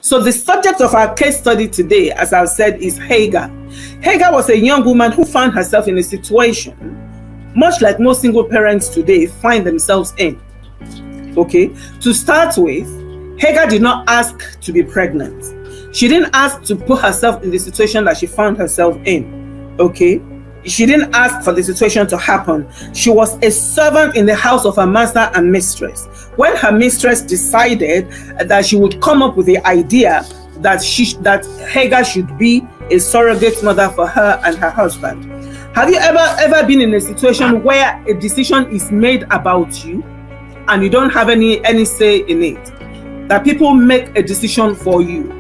So the subject of our case study today, as I've said, is Hagar. Hagar was a young woman who found herself in a situation much like most single parents today find themselves in. Okay, to start with, Hagar did not ask to be pregnant. She didn't ask to put herself in the situation that she found herself in. Okay, she didn't ask for the situation to happen. She was a servant in the house of her master and mistress. When her mistress decided that she would come up with the idea that Hagar should be a surrogate mother for her and her husband. Have you ever been in a situation where a decision is made about you and you don't have any say in it? That people make a decision for you,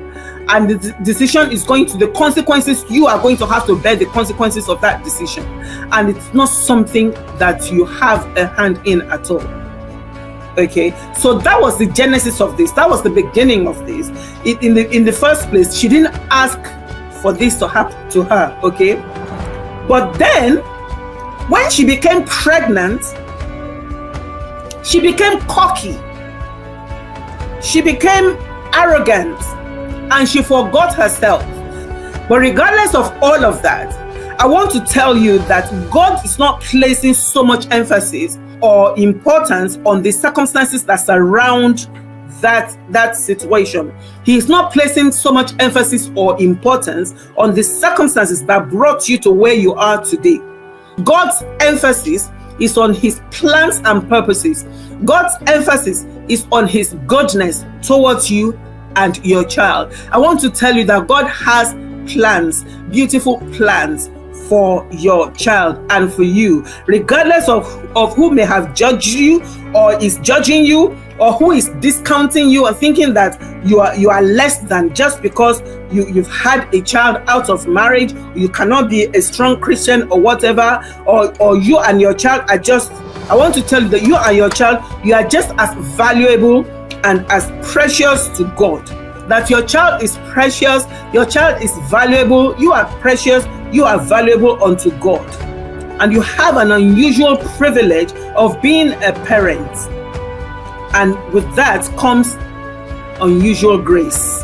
and the decision is going to, the consequences, you are going to have to bear the consequences of that decision, and it's not something that you have a hand in at all. Okay, so that was the genesis of this. That was the beginning of this. In the first place, she didn't ask for this to happen to her. Okay, but then when she became pregnant, she became cocky, she became arrogant, and she forgot herself. But regardless of all of that, I want to tell you that God is not placing so much emphasis or importance on the circumstances that surround that situation. He is not placing so much emphasis or importance on the circumstances that brought you to where you are today. God's emphasis is on his plans and purposes. God's emphasis is on his goodness towards you and your child. I want to tell you that God has plans, beautiful plans for your child and for you, regardless of who may have judged you or is judging you, or who is discounting you and thinking that you are less than just because you've had a child out of marriage, you cannot be a strong Christian or whatever, or you and your child are just, I want to tell you that you and your child, you are just as valuable and as precious to God. That your child is precious, your child is valuable, you are precious, you are valuable unto God. And you have an unusual privilege of being a parent. And with that comes unusual grace.